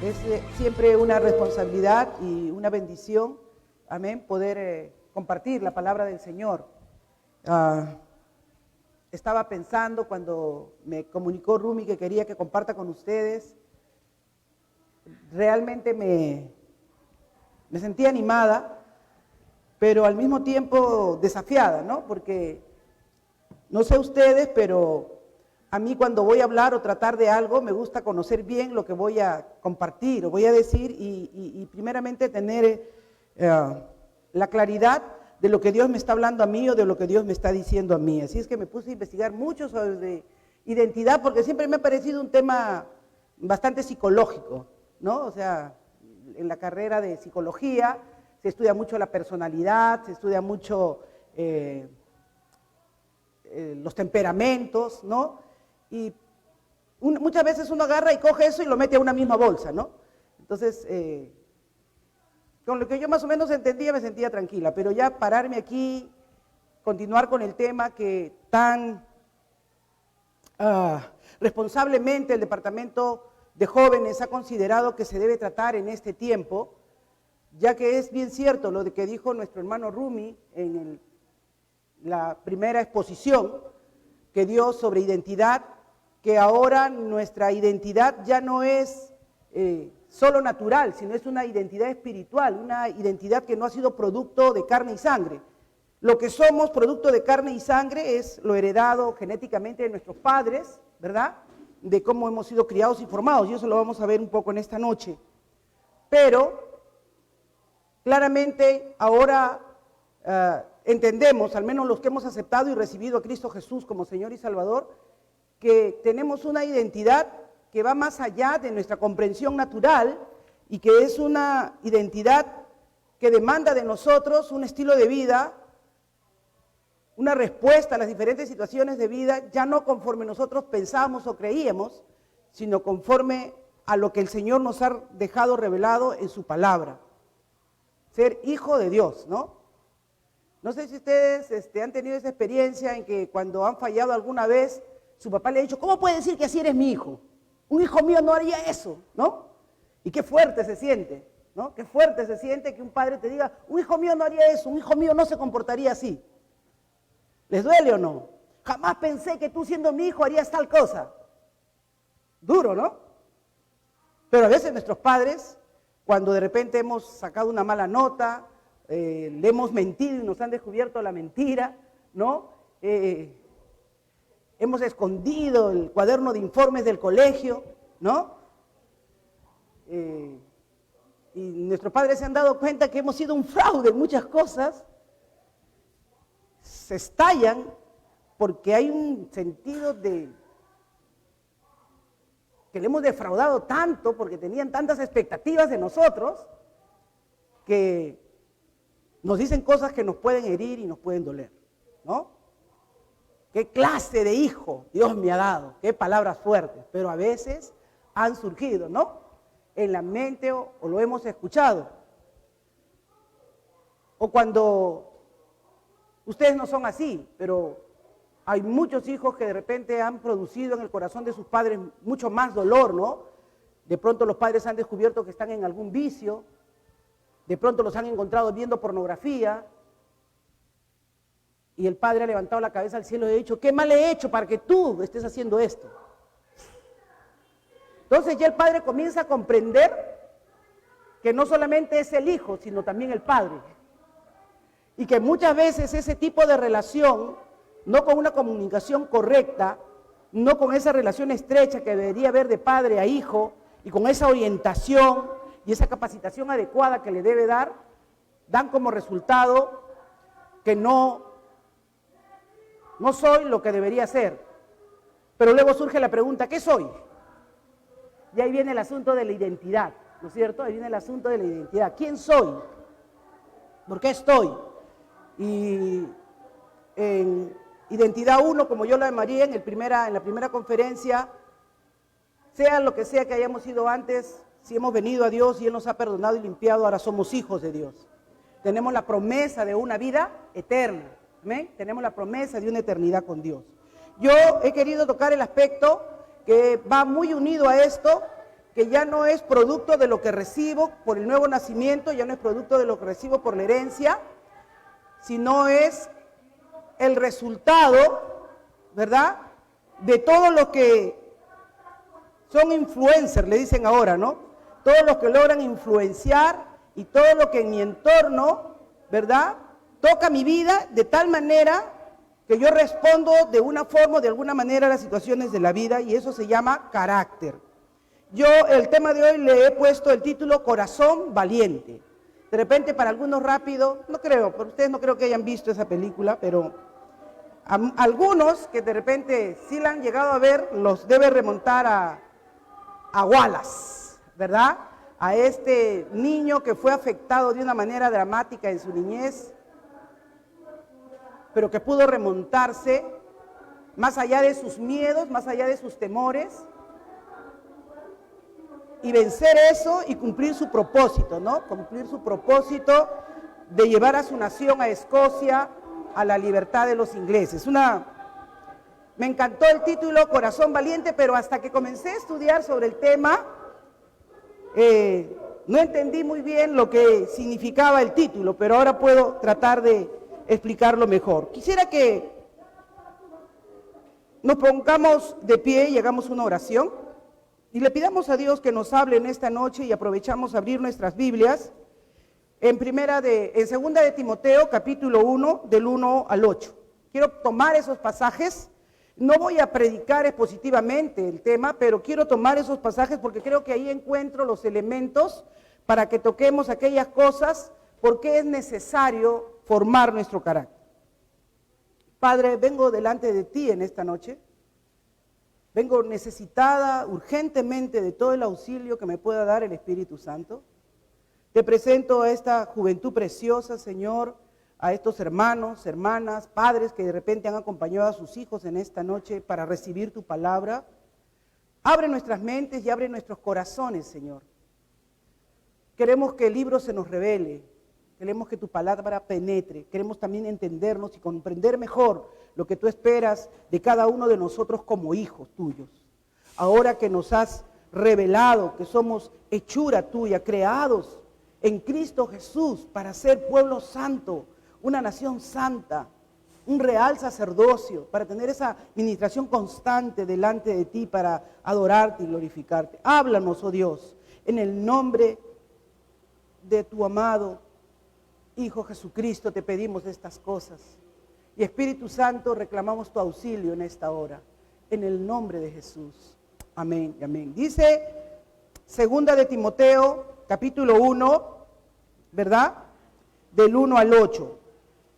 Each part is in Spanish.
Es siempre una responsabilidad y una bendición, amén, poder compartir la palabra del Señor. Estaba pensando cuando me comunicó Rumi que quería que comparta con ustedes, realmente me sentí animada, pero al mismo tiempo desafiada, ¿no? Porque no sé ustedes, pero a mí cuando voy a hablar o tratar de algo, me gusta conocer bien lo que voy a compartir o voy a decir y primeramente tener la claridad de lo que Dios me está hablando a mí o de lo que Dios me está diciendo a mí. Así es que me puse a investigar mucho sobre identidad porque siempre me ha parecido un tema bastante psicológico, ¿no? O sea, en la carrera de psicología se estudia mucho la personalidad, se estudia mucho los temperamentos, ¿no? Y muchas veces uno agarra y coge eso y lo mete a una misma bolsa, ¿no? Entonces, con lo que yo más o menos entendía me sentía tranquila, pero ya pararme aquí, continuar con el tema que tan responsablemente el Departamento de Jóvenes ha considerado que se debe tratar en este tiempo, ya que es bien cierto lo de que dijo nuestro hermano Rumi en la primera exposición que dio sobre identidad, que ahora nuestra identidad ya no es solo natural, sino es una identidad espiritual, una identidad que no ha sido producto de carne y sangre. Lo que somos producto de carne y sangre es lo heredado genéticamente de nuestros padres, ¿verdad? De cómo hemos sido criados y formados, y eso lo vamos a ver un poco en esta noche. Pero claramente ahora entendemos, al menos los que hemos aceptado y recibido a Cristo Jesús como Señor y Salvador, que tenemos una identidad que va más allá de nuestra comprensión natural y que es una identidad que demanda de nosotros un estilo de vida, una respuesta a las diferentes situaciones de vida, ya no conforme nosotros pensábamos o creíamos, sino conforme a lo que el Señor nos ha dejado revelado en su palabra. Ser hijo de Dios, ¿no? No sé si ustedes han tenido esa experiencia en que cuando han fallado alguna vez, su papá le ha dicho, ¿cómo puede decir que así eres mi hijo? Un hijo mío no haría eso, ¿no? Y qué fuerte se siente, ¿no? Qué fuerte se siente que un padre te diga, un hijo mío no haría eso, un hijo mío no se comportaría así. ¿Les duele o no? Jamás pensé que tú siendo mi hijo harías tal cosa. Duro, ¿no? Pero a veces nuestros padres, cuando de repente hemos sacado una mala nota, le hemos mentido y nos han descubierto la mentira, ¿no? Hemos escondido el cuaderno de informes del colegio, ¿no? Y nuestros padres se han dado cuenta que hemos sido un fraude en muchas cosas, se estallan porque hay un sentido de que le hemos defraudado tanto, porque tenían tantas expectativas de nosotros, que nos dicen cosas que nos pueden herir y nos pueden doler, ¿no? ¿Qué clase de hijo Dios me ha dado? Qué palabras fuertes, pero a veces han surgido, ¿no? En la mente o lo hemos escuchado. O cuando ustedes no son así, pero hay muchos hijos que de repente han producido en el corazón de sus padres mucho más dolor, ¿no? De pronto los padres han descubierto que están en algún vicio, de pronto los han encontrado viendo pornografía, y el padre ha levantado la cabeza al cielo y ha dicho, ¿qué mal he hecho para que tú estés haciendo esto? Entonces ya el padre comienza a comprender que no solamente es el hijo, sino también el padre. Y que muchas veces ese tipo de relación, no con una comunicación correcta, no con esa relación estrecha que debería haber de padre a hijo, y con esa orientación y esa capacitación adecuada que le debe dar, dan como resultado que no soy lo que debería ser. Pero luego surge la pregunta, ¿qué soy? Y ahí viene el asunto de la identidad, ¿no es cierto? Ahí viene el asunto de la identidad. ¿Quién soy? ¿Por qué estoy? Y en Identidad 1, como yo la llamaría en la primera conferencia, sea lo que sea que hayamos sido antes, si hemos venido a Dios y Él nos ha perdonado y limpiado, ahora somos hijos de Dios. Tenemos la promesa de una vida eterna. ¿Amén? Tenemos la promesa de una eternidad con Dios. Yo he querido tocar el aspecto que va muy unido a esto, que ya no es producto de lo que recibo por el nuevo nacimiento, ya no es producto de lo que recibo por la herencia, sino es el resultado, ¿verdad?, de todo lo que son influencers, le dicen ahora, ¿no? Todos los que logran influenciar y todo lo que en mi entorno, ¿verdad?, toca mi vida de tal manera que yo respondo de una forma o de alguna manera a las situaciones de la vida, y eso se llama carácter. Yo el tema de hoy le he puesto el título Corazón Valiente. De repente para algunos rápido, no creo, por ustedes no creo que hayan visto esa película, pero algunos que de repente sí la han llegado a ver, los debe remontar a Wallace, ¿verdad? A este niño que fue afectado de una manera dramática en su niñez, pero que pudo remontarse más allá de sus miedos, más allá de sus temores, y vencer eso y cumplir su propósito, ¿no? Cumplir su propósito de llevar a su nación, a Escocia, a la libertad de los ingleses. Me encantó el título, Corazón Valiente, pero hasta que comencé a estudiar sobre el tema, no entendí muy bien lo que significaba el título, pero ahora puedo tratar de explicarlo mejor. Quisiera que nos pongamos de pie y hagamos una oración y le pidamos a Dios que nos hable en esta noche, y aprovechamos a abrir nuestras Biblias en segunda de Timoteo, capítulo 1, del 1 al 8. Quiero tomar esos pasajes. No voy a predicar expositivamente el tema, pero quiero tomar esos pasajes porque creo que ahí encuentro los elementos para que toquemos aquellas cosas, porque es necesario formar nuestro carácter. Padre, vengo delante de ti en esta noche. Vengo necesitada urgentemente de todo el auxilio que me pueda dar el Espíritu Santo. Te presento a esta juventud preciosa, Señor, a estos hermanos, hermanas, padres que de repente han acompañado a sus hijos en esta noche para recibir tu palabra. Abre nuestras mentes y abre nuestros corazones, Señor. Queremos que el libro se nos revele, queremos que tu palabra penetre, queremos también entendernos y comprender mejor lo que tú esperas de cada uno de nosotros como hijos tuyos. Ahora que nos has revelado que somos hechura tuya, creados en Cristo Jesús para ser pueblo santo, una nación santa, un real sacerdocio, para tener esa ministración constante delante de ti, para adorarte y glorificarte. Háblanos, oh Dios, en el nombre de tu amado Hijo Jesucristo te pedimos estas cosas. Y Espíritu Santo, reclamamos tu auxilio en esta hora, en el nombre de Jesús. Amén y amén. Dice segunda de Timoteo, capítulo 1, ¿verdad? Del 1 al 8.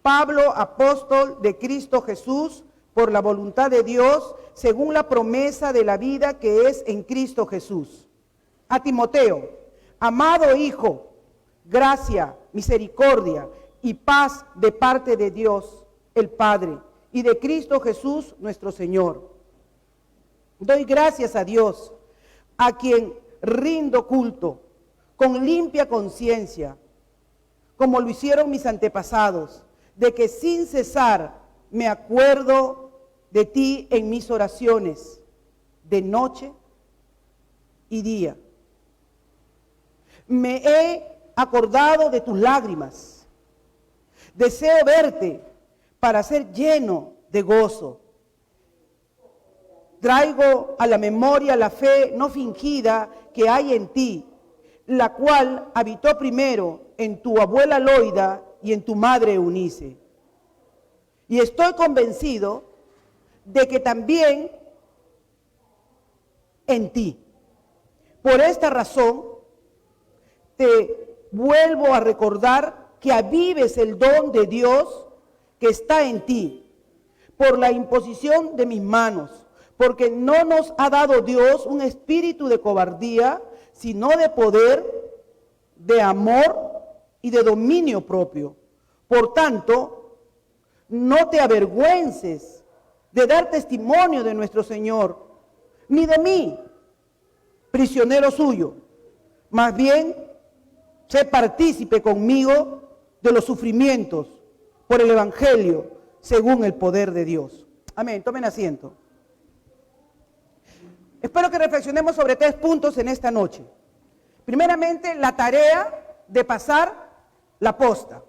Pablo, apóstol de Cristo Jesús, por la voluntad de Dios, según la promesa de la vida que es en Cristo Jesús. A Timoteo, amado hijo, gracia, misericordia y paz de parte de Dios, el Padre, y de Cristo Jesús, nuestro Señor. Doy gracias a Dios, a quien rindo culto, con limpia conciencia, como lo hicieron mis antepasados, de que sin cesar me acuerdo de ti en mis oraciones, de noche y día. Me he acordado de tus lágrimas. Deseo verte para ser lleno de gozo. Traigo a la memoria la fe no fingida que hay en ti, la cual habitó primero en tu abuela Loida y en tu madre Eunice. Y estoy convencido de que también en ti. Por esta razón, te vuelvo a recordar que avives el don de Dios que está en ti, por la imposición de mis manos, porque no nos ha dado Dios un espíritu de cobardía, sino de poder, de amor y de dominio propio. Por tanto, no te avergüences de dar testimonio de nuestro Señor, ni de mí, prisionero suyo. Más bien, sé partícipe conmigo de los sufrimientos por el Evangelio, según el poder de Dios. Amén. Tomen asiento. Espero que reflexionemos sobre 3 puntos en esta noche. Primeramente, la tarea de pasar la posta.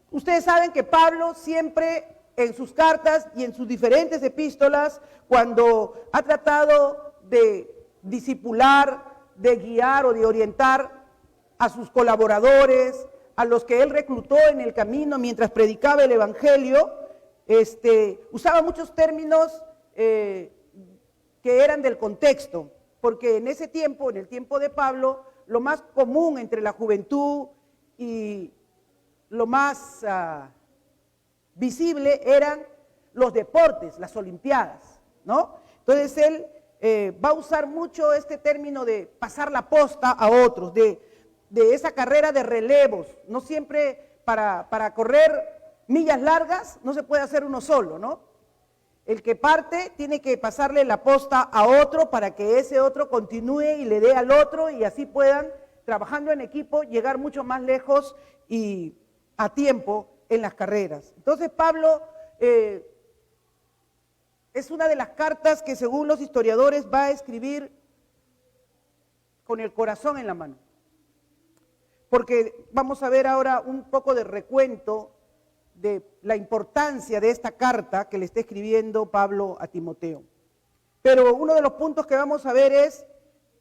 Ustedes saben que Pablo siempre en sus cartas y en sus diferentes epístolas, cuando ha tratado de discipular, de guiar o de orientar a sus colaboradores, a los que él reclutó en el camino mientras predicaba el evangelio, usaba muchos términos que eran del contexto, porque en ese tiempo, en el tiempo de Pablo, lo más común entre la juventud y lo más visible eran los deportes, las olimpiadas, ¿no? Entonces él va a usar mucho este término de pasar la posta a otros, de esa carrera de relevos. No siempre para correr millas largas no se puede hacer uno solo, ¿no? El que parte tiene que pasarle la posta a otro para que ese otro continúe y le dé al otro y así puedan, trabajando en equipo, llegar mucho más lejos y a tiempo en las carreras. Entonces Pablo es una de las cartas que según los historiadores va a escribir con el corazón en la mano. Porque vamos a ver ahora un poco de recuento de la importancia de esta carta que le está escribiendo Pablo a Timoteo. Pero uno de los puntos que vamos a ver es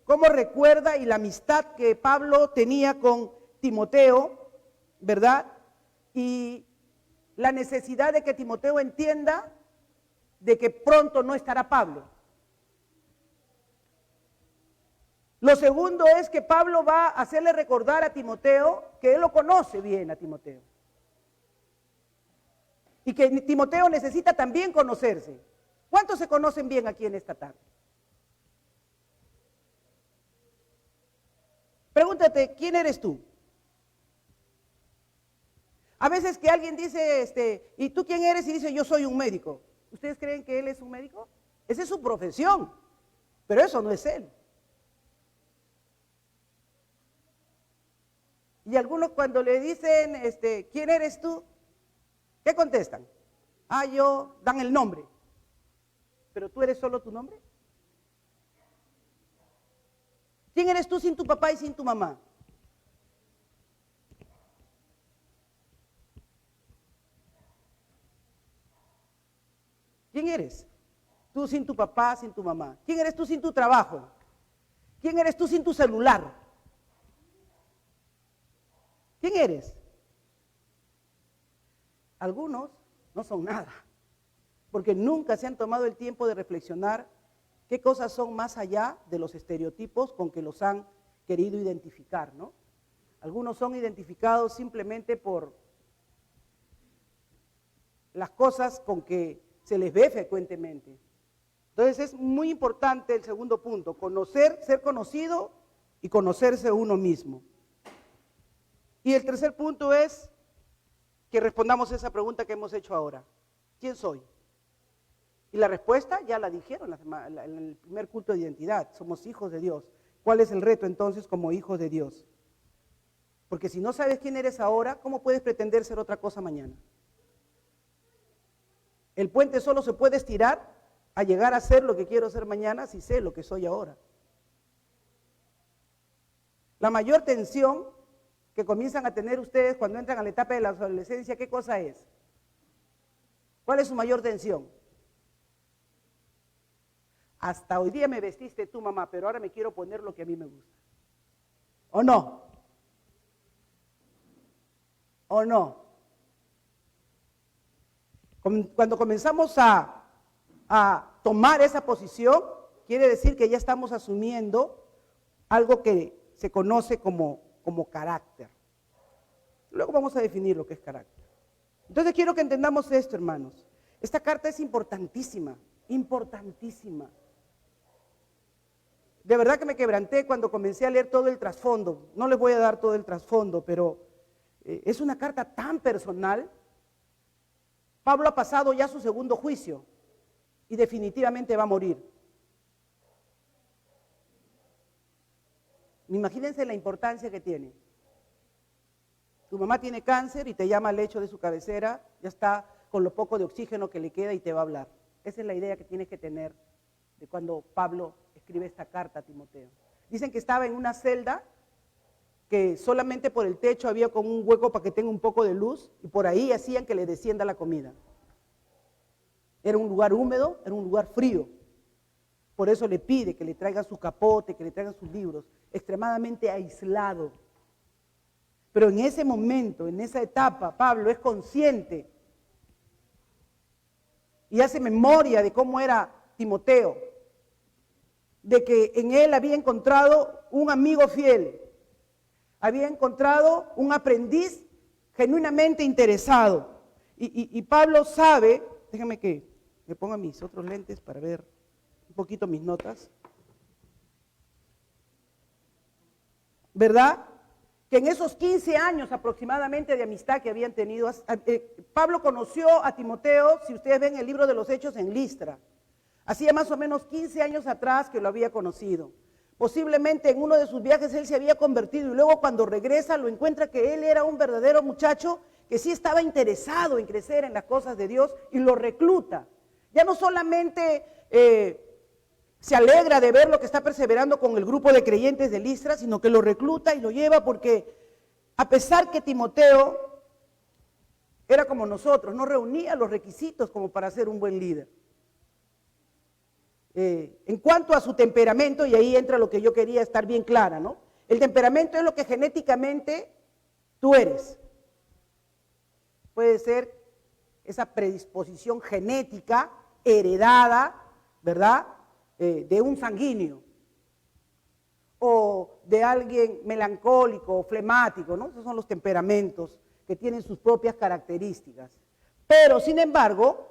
cómo recuerda y la amistad que Pablo tenía con Timoteo, ¿verdad? Y la necesidad de que Timoteo entienda de que pronto no estará Pablo. Lo segundo es que Pablo va a hacerle recordar a Timoteo que él lo conoce bien a Timoteo. Y que Timoteo necesita también conocerse. ¿Cuántos se conocen bien aquí en esta tarde? Pregúntate, ¿quién eres tú? A veces que alguien dice, ¿y tú quién eres? Y dice, yo soy un médico. ¿Ustedes creen que él es un médico? Esa es su profesión, pero eso no es él. Y algunos cuando le dicen, ¿quién eres tú? ¿Qué contestan? Yo, dan el nombre. ¿Pero tú eres solo tu nombre? ¿Quién eres tú sin tu papá y sin tu mamá? ¿Quién eres? Tú sin tu papá, sin tu mamá. ¿Quién eres tú sin tu trabajo? ¿Quién eres tú sin tu celular? ¿Quién eres? Algunos no son nada, porque nunca se han tomado el tiempo de reflexionar qué cosas son más allá de los estereotipos con que los han querido identificar, ¿no? Algunos son identificados simplemente por las cosas con que se les ve frecuentemente. Entonces es muy importante el segundo punto, conocer, ser conocido y conocerse uno mismo. Y el tercer punto es que respondamos esa pregunta que hemos hecho ahora. ¿Quién soy? Y la respuesta ya la dijeron en el primer culto de identidad. Somos hijos de Dios. ¿Cuál es el reto entonces como hijos de Dios? Porque si no sabes quién eres ahora, ¿cómo puedes pretender ser otra cosa mañana? El puente solo se puede estirar a llegar a ser lo que quiero ser mañana si sé lo que soy ahora. La mayor tensión que comienzan a tener ustedes cuando entran a la etapa de la adolescencia, ¿qué cosa es? ¿Cuál es su mayor tensión? Hasta hoy día me vestiste tú, mamá, pero ahora me quiero poner lo que a mí me gusta. ¿O no? ¿O no? Cuando comenzamos a tomar esa posición, quiere decir que ya estamos asumiendo algo que se conoce como carácter. Luego vamos a definir lo que es carácter. Entonces quiero que entendamos esto, hermanos. Esta carta es importantísima, importantísima. De verdad que me quebranté cuando comencé a leer todo el trasfondo. No les voy a dar todo el trasfondo, pero es una carta tan personal. Pablo ha pasado ya su segundo juicio y definitivamente va a morir. Imagínense la importancia que tiene. Tu mamá tiene cáncer y te llama al lecho de su cabecera, ya está con lo poco de oxígeno que le queda y te va a hablar. Esa es la idea que tienes que tener de cuando Pablo escribe esta carta a Timoteo. Dicen que estaba en una celda, que solamente por el techo había como un hueco para que tenga un poco de luz, y por ahí hacían que le descienda la comida. Era un lugar húmedo, era un lugar frío. Por eso le pide que le traiga su capote, que le traiga sus libros, extremadamente aislado. Pero en ese momento, en esa etapa, Pablo es consciente y hace memoria de cómo era Timoteo, de que en él había encontrado un amigo fiel, había encontrado un aprendiz genuinamente interesado. Y Pablo sabe, déjame que me ponga mis otros lentes para ver un poquito mis notas, ¿verdad? Que en esos 15 años aproximadamente de amistad que habían tenido, Pablo conoció a Timoteo, si ustedes ven el libro de los Hechos, en Listra. Hacía más o menos 15 años atrás que lo había conocido. Posiblemente en uno de sus viajes él se había convertido y luego cuando regresa lo encuentra que él era un verdadero muchacho que sí estaba interesado en crecer en las cosas de Dios y lo recluta. Ya no solamente se alegra de ver lo que está perseverando con el grupo de creyentes de Listra, sino que lo recluta y lo lleva porque a pesar que Timoteo era como nosotros, no reunía los requisitos como para ser un buen líder. En cuanto a su temperamento, y ahí entra lo que yo quería estar bien clara, ¿no? El temperamento es lo que genéticamente tú eres. Puede ser esa predisposición genética heredada, ¿verdad? De un sanguíneo o de alguien melancólico o flemático, ¿no? Esos son los temperamentos que tienen sus propias características. Pero sin embargo,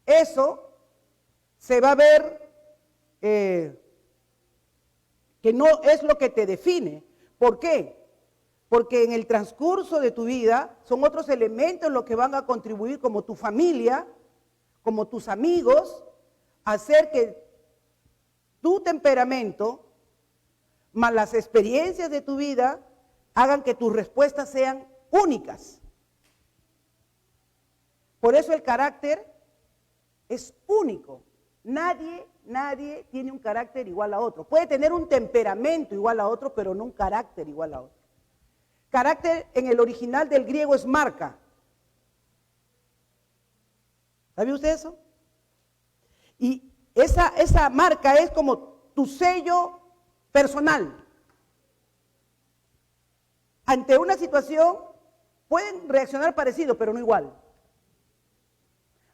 eso se va a ver que no es lo que te define. ¿Por qué? Porque en el transcurso de tu vida son otros elementos los que van a contribuir, como tu familia, como tus amigos, a hacer que tu temperamento, más las experiencias de tu vida, hagan que tus respuestas sean únicas. Por eso el carácter es único. Nadie tiene un carácter igual a otro. Puede tener un temperamento igual a otro, pero no un carácter igual a otro. Carácter en el original del griego es marca. ¿Sabe usted eso? Y esa marca es como tu sello personal. Ante una situación pueden reaccionar parecido, pero no igual.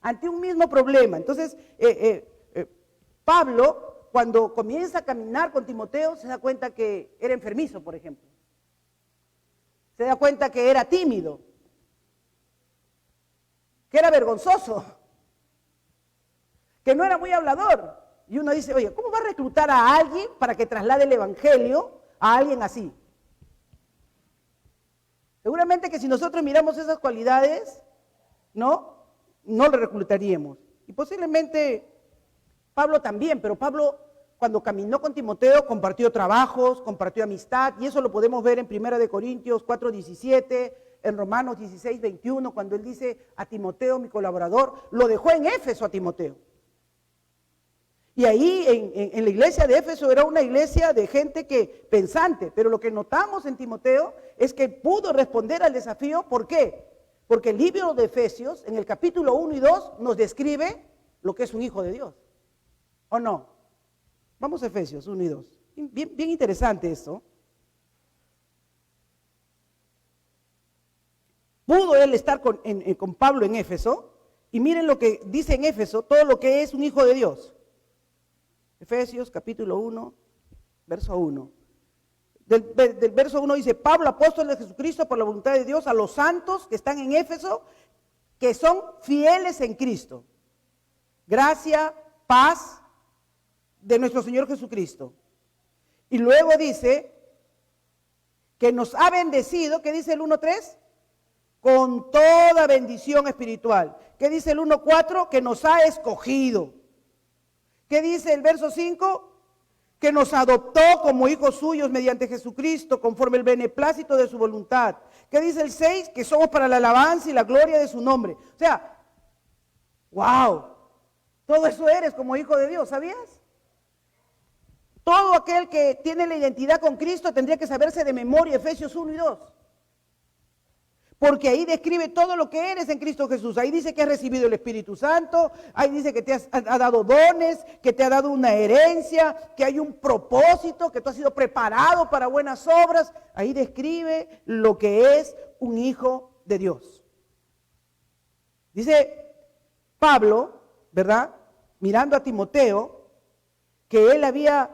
Ante un mismo problema. Entonces, Pablo, cuando comienza a caminar con Timoteo, se da cuenta que era enfermizo, por ejemplo. Se da cuenta que era tímido, que era vergonzoso, que no era muy hablador. Y uno dice, oye, ¿cómo va a reclutar a alguien para que traslade el evangelio a alguien así? Seguramente que si nosotros miramos esas cualidades, no lo reclutaríamos. Y posiblemente Pablo también, pero Pablo cuando caminó con Timoteo compartió trabajos, compartió amistad, y eso lo podemos ver en 1 Corintios 4:17, en Romanos 16:21, cuando él dice a Timoteo, mi colaborador, lo dejó en Éfeso a Timoteo. Y ahí en la iglesia de Éfeso era una iglesia de gente que pensante, pero lo que notamos en Timoteo es que pudo responder al desafío. ¿Por qué? Porque el libro de Efesios, en el capítulo 1 y 2, nos describe lo que es un hijo de Dios. ¿O no? Vamos a Efesios 1 y 2. Bien interesante esto. Pudo él estar con Pablo en Éfeso, y miren lo que dice en Éfeso, todo lo que es un hijo de Dios. Efesios capítulo 1, verso 1. Del verso 1 dice, Pablo, apóstol de Jesucristo por la voluntad de Dios, a los santos que están en Éfeso, que son fieles en Cristo. Gracia, paz de nuestro Señor Jesucristo. Y luego dice que nos ha bendecido, ¿qué dice el 1:3? Con toda bendición espiritual. ¿Qué dice el 1:4? Que nos ha escogido. ¿Qué dice el verso 5? Que nos adoptó como hijos suyos mediante Jesucristo, conforme el beneplácito de su voluntad. ¿Qué dice el 6? Que somos para la alabanza y la gloria de su nombre. O sea, wow. Todo eso eres como hijo de Dios, ¿sabías? Todo aquel que tiene la identidad con Cristo tendría que saberse de memoria Efesios 1 y 2. Porque ahí describe todo lo que eres en Cristo Jesús. Ahí dice que has recibido el Espíritu Santo, ahí dice que te ha dado dones, que te ha dado una herencia, que hay un propósito, que tú has sido preparado para buenas obras. Ahí describe lo que es un hijo de Dios. Dice Pablo, ¿verdad? Mirando a Timoteo, que él había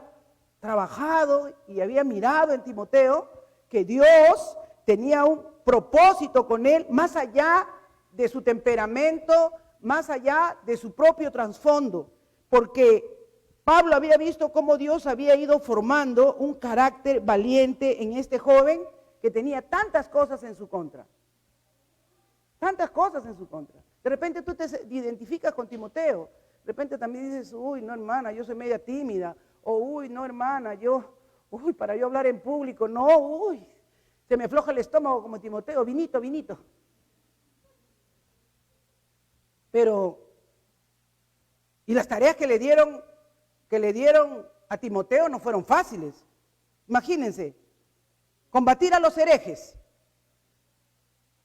trabajado y había mirado en Timoteo que Dios tenía un propósito con él, más allá de su temperamento, más allá de su propio trasfondo, porque Pablo había visto cómo Dios había ido formando un carácter valiente en este joven que tenía tantas cosas en su contra. Tantas cosas en su contra. De repente tú te identificas con Timoteo. De repente también dices, uy, no hermana, yo soy media tímida. O uy, no hermana, para yo hablar en público, no, uy, se me afloja el estómago como Timoteo, vinito, vinito. Pero, y las tareas que le dieron a Timoteo no fueron fáciles. Imagínense, combatir a los herejes.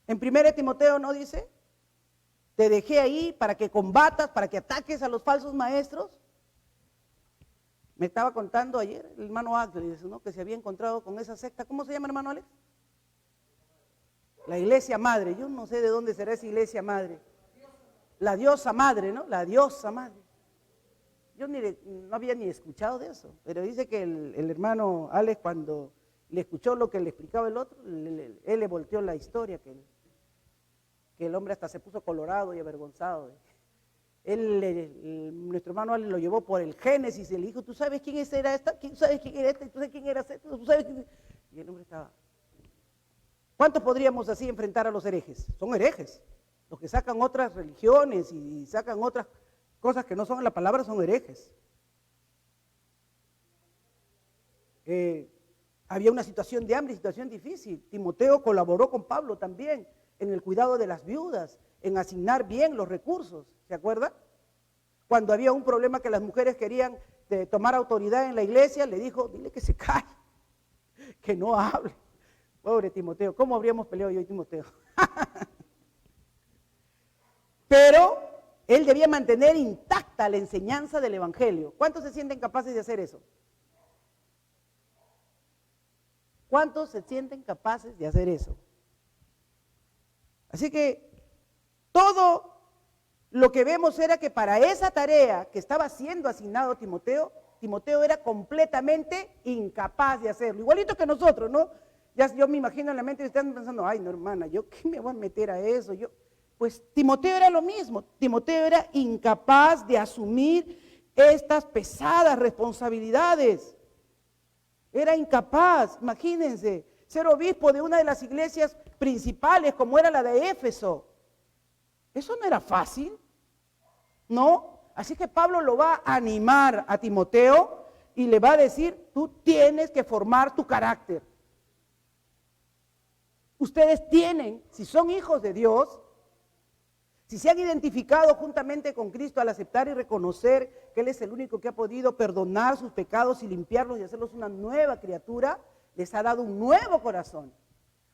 En 1 Timoteo no dice, te dejé ahí para que combatas, para que ataques a los falsos maestros. Me estaba contando ayer el hermano Alex, ¿no? Que se había encontrado con esa secta. ¿Cómo se llama, hermano Alex? La iglesia madre. Yo no sé de dónde será esa iglesia madre. La diosa madre, ¿no? La diosa madre. Yo no había ni escuchado de eso. Pero dice que el hermano Alex, cuando le escuchó lo que le explicaba el otro, él le volteó la historia, que el hombre hasta se puso colorado y avergonzado. Nuestro hermano lo llevó por el Génesis y le dijo, ¿tú sabes quién era esta? ¿Tú sabes quién era esta? ¿Tú sabes quién era esta? ¿Tú sabes quién? Y el hombre estaba. ¿Cuántos podríamos así enfrentar a los herejes? Son herejes. Los que sacan otras religiones y sacan otras cosas que no son la palabra son herejes. Había una situación de hambre, situación difícil. Timoteo colaboró con Pablo también en el cuidado de las viudas, en asignar bien los recursos, ¿se acuerda? Cuando había un problema que las mujeres querían tomar autoridad en la iglesia, le dijo, dile que se calle, que no hable. Pobre Timoteo, ¿cómo habríamos peleado yo y Timoteo? Pero él debía mantener intacta la enseñanza del evangelio. ¿Cuántos se sienten capaces de hacer eso? ¿Cuántos se sienten capaces de hacer eso? Así que todo lo que vemos era que para esa tarea que estaba siendo asignado Timoteo, Timoteo era completamente incapaz de hacerlo. Igualito que nosotros, ¿no? Ya yo me imagino en la mente, están pensando, ay no hermana, ¿yo qué me voy a meter a eso? Pues Timoteo era lo mismo. Timoteo era incapaz de asumir estas pesadas responsabilidades. Era incapaz, imagínense, ser obispo de una de las iglesias principales como era la de Éfeso. Eso no era fácil, ¿no? Así que Pablo lo va a animar a Timoteo y le va a decir, tú tienes que formar tu carácter. Ustedes tienen, si son hijos de Dios, si se han identificado juntamente con Cristo al aceptar y reconocer que Él es el único que ha podido perdonar sus pecados y limpiarlos y hacerlos una nueva criatura, les ha dado un nuevo corazón.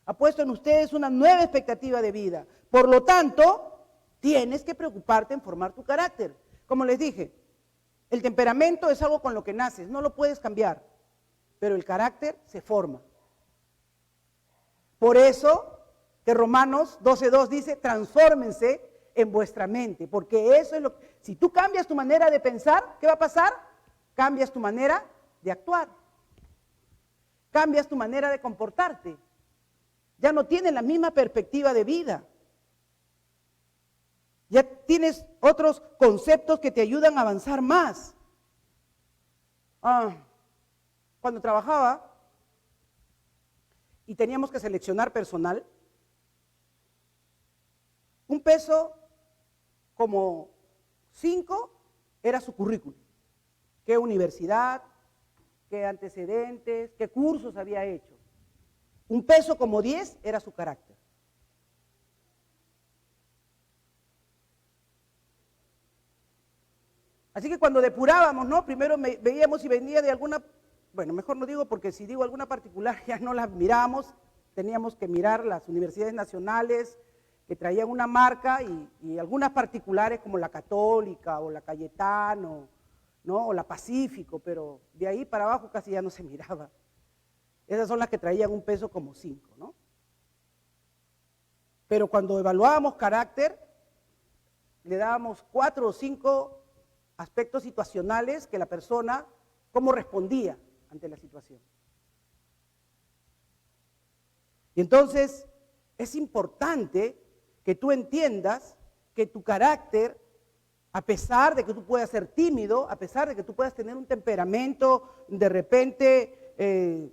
Ha puesto en ustedes una nueva expectativa de vida. Por lo tanto, tienes que preocuparte en formar tu carácter. Como les dije, el temperamento es algo con lo que naces, no lo puedes cambiar, pero el carácter se forma. Por eso que Romanos 12:2 dice, transfórmense en vuestra mente, porque eso es si tú cambias tu manera de pensar, ¿qué va a pasar? Cambias tu manera de actuar, cambias tu manera de comportarte, ya no tienes la misma perspectiva de vida, ya tienes otros conceptos que te ayudan a avanzar más. Cuando trabajaba y teníamos que seleccionar personal, un peso como 5 era su currículum. ¿Qué universidad? ¿Qué antecedentes? ¿Qué cursos había hecho? Un peso como 10 era su carácter. Así que cuando depurábamos, ¿no? Primero veíamos si venía de alguna, bueno, mejor no digo porque si digo alguna particular ya no las mirábamos, teníamos que mirar las universidades nacionales que traían una marca y algunas particulares como la Católica o la Cayetano, ¿no? O la Pacífico, pero de ahí para abajo casi ya no se miraba. Esas son las que traían un peso como 5, ¿no? Pero cuando evaluábamos carácter, le dábamos 4 o 5 aspectos situacionales que la persona, cómo respondía ante la situación. Y entonces es importante que tú entiendas que tu carácter, a pesar de que tú puedas ser tímido, a pesar de que tú puedas tener un temperamento de repente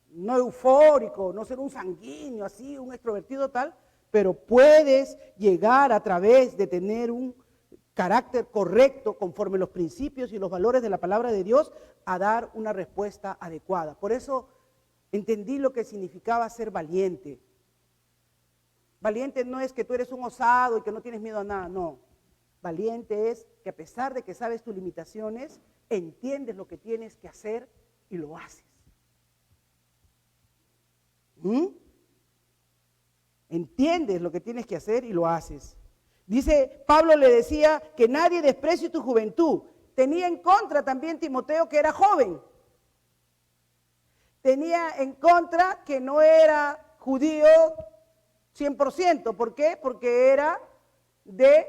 no eufórico, no ser un sanguíneo así, un extrovertido tal, pero puedes llegar a través de tener un carácter correcto conforme los principios y los valores de la palabra de Dios a dar una respuesta adecuada. Por eso entendí lo que significaba ser valiente. Valiente no es que tú eres un osado y que no tienes miedo a nada, no. Valiente es que a pesar de que sabes tus limitaciones, entiendes lo que tienes que hacer y lo haces. Entiendes lo que tienes que hacer y lo haces. Dice, Pablo le decía que nadie desprecie tu juventud. Tenía en contra también Timoteo que era joven. Tenía en contra que no era judío 100%. ¿Por qué? Porque era de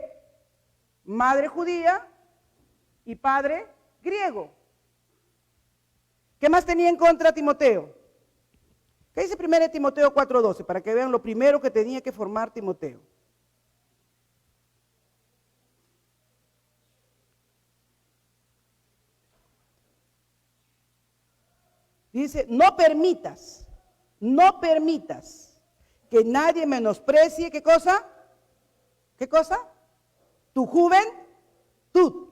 madre judía y padre griego. ¿Qué más tenía en contra Timoteo? ¿Qué dice 1 Timoteo 4:12? Para que vean lo primero que tenía que formar Timoteo. Dice, no permitas que nadie menosprecie, ¿qué cosa? ¿Qué cosa? Tu juventud.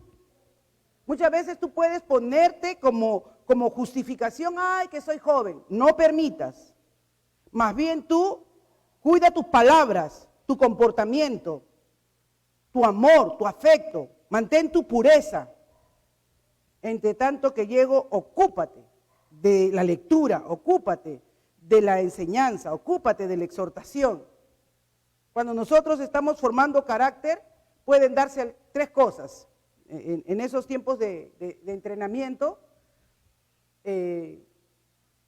Muchas veces tú puedes ponerte como justificación, ay, que soy joven. No permitas. Más bien tú cuida tus palabras, tu comportamiento, tu amor, tu afecto. Mantén tu pureza. Entre tanto que llego, ocúpate de la lectura, ocúpate de la enseñanza, ocúpate de la exhortación. Cuando nosotros estamos formando carácter, pueden darse 3 cosas. En esos tiempos de entrenamiento,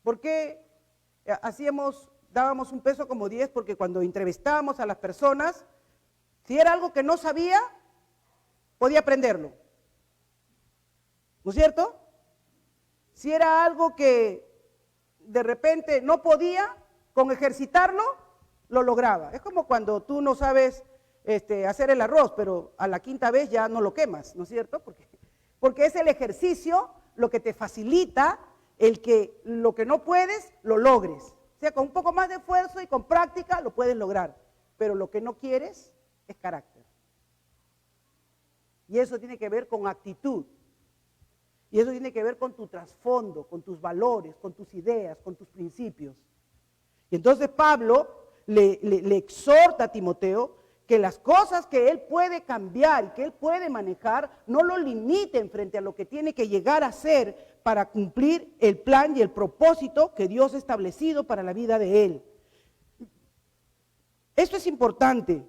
¿por qué dábamos un peso como 10? Porque cuando entrevistábamos a las personas, si era algo que no sabía, podía aprenderlo. ¿No es cierto? Si era algo que de repente no podía, con ejercitarlo, lo lograba. Es como cuando tú no sabes hacer el arroz, pero a la 5ª vez ya no lo quemas, ¿no es cierto? Porque es el ejercicio lo que te facilita el que lo que no puedes, lo logres. O sea, con un poco más de esfuerzo y con práctica lo puedes lograr, pero lo que no quieres es carácter. Y eso tiene que ver con actitud. Y eso tiene que ver con tu trasfondo, con tus valores, con tus ideas, con tus principios. Y entonces Pablo le exhorta a Timoteo que las cosas que él puede cambiar y que él puede manejar no lo limiten frente a lo que tiene que llegar a ser para cumplir el plan y el propósito que Dios ha establecido para la vida de él. Esto es importante.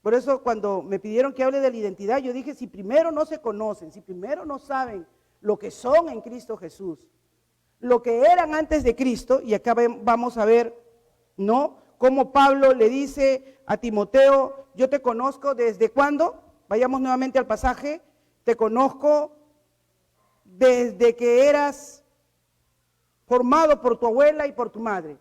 Por eso cuando me pidieron que hable de la identidad, yo dije, si primero no se conocen, si primero no saben lo que son en Cristo Jesús, lo que eran antes de Cristo, y acá vamos a ver, ¿no? Cómo Pablo le dice a Timoteo, yo te conozco desde cuándo, vayamos nuevamente al pasaje, te conozco desde que eras formado por tu abuela y por tu madre.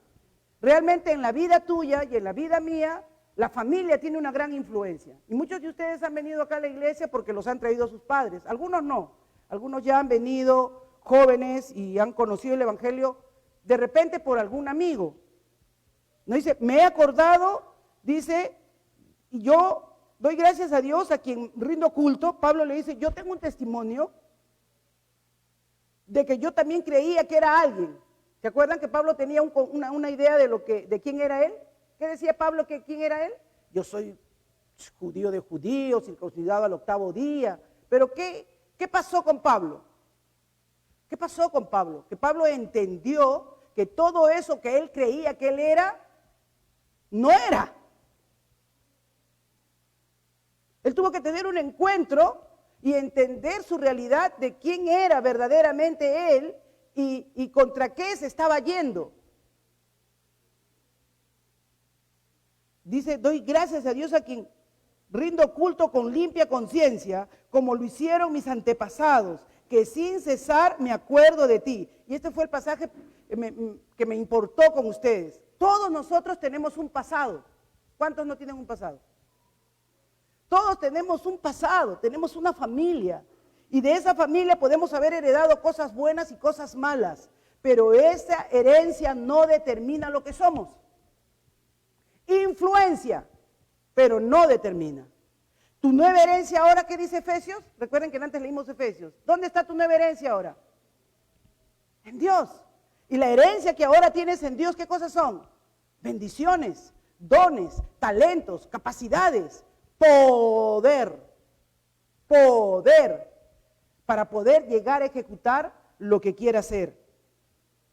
Realmente en la vida tuya y en la vida mía, la familia tiene una gran influencia. Y muchos de ustedes han venido acá a la iglesia porque los han traído sus padres, algunos no. Algunos ya han venido jóvenes y han conocido el evangelio de repente por algún amigo. No dice, me he acordado, dice, y yo doy gracias a Dios a quien rindo culto. Pablo le dice, yo tengo un testimonio de que yo también creía que era alguien. ¿Se acuerdan que Pablo tenía una idea de quién era él? ¿Qué decía Pablo que quién era él? Yo soy judío de judíos, circuncidado al 8º día. Pero ¿qué pasó con Pablo? ¿Qué pasó con Pablo? Que Pablo entendió que todo eso que él creía que él era, no era. Él tuvo que tener un encuentro y entender su realidad de quién era verdaderamente él y contra qué se estaba yendo. Dice, doy gracias a Dios a quien rindo culto con limpia conciencia, como lo hicieron mis antepasados, que sin cesar me acuerdo de ti. Y este fue el pasaje que me importó con ustedes. Todos nosotros tenemos un pasado. ¿Cuántos no tienen un pasado? Todos tenemos un pasado, tenemos una familia. Y de esa familia podemos haber heredado cosas buenas y cosas malas. Pero esa herencia no determina lo que somos. Influencia, pero no determina. Tu nueva herencia ahora, ¿qué dice Efesios? Recuerden que antes leímos Efesios. ¿Dónde está tu nueva herencia ahora? En Dios. Y la herencia que ahora tienes en Dios, ¿qué cosas son? Bendiciones, dones, talentos, capacidades, poder. Poder para poder llegar a ejecutar lo que quiera hacer.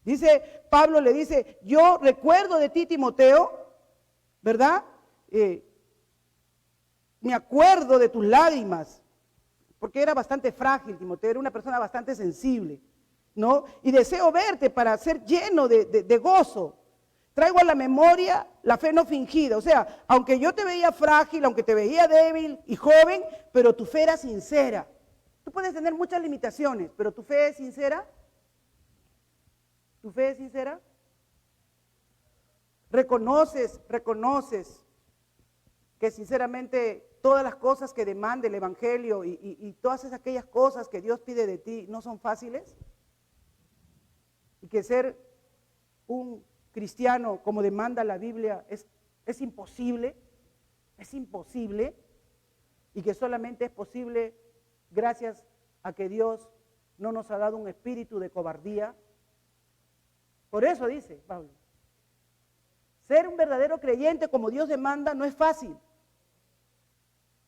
Dice, Pablo le dice, yo recuerdo de ti, Timoteo, ¿verdad? Me acuerdo de tus lágrimas, porque era bastante frágil, Timoteo, era una persona bastante sensible, ¿no? Y deseo verte para ser lleno de gozo. Traigo a la memoria la fe no fingida, o sea, aunque yo te veía frágil, aunque te veía débil y joven, pero tu fe era sincera. Tú puedes tener muchas limitaciones, pero tu fe es sincera. ¿Tu fe es sincera? Reconoces que sinceramente todas las cosas que demanda el Evangelio y todas aquellas cosas que Dios pide de ti no son fáciles. Y que ser un cristiano como demanda la Biblia es imposible, y que solamente es posible gracias a que Dios no nos ha dado un espíritu de cobardía. Por eso dice Pablo, ser un verdadero creyente como Dios demanda no es fácil.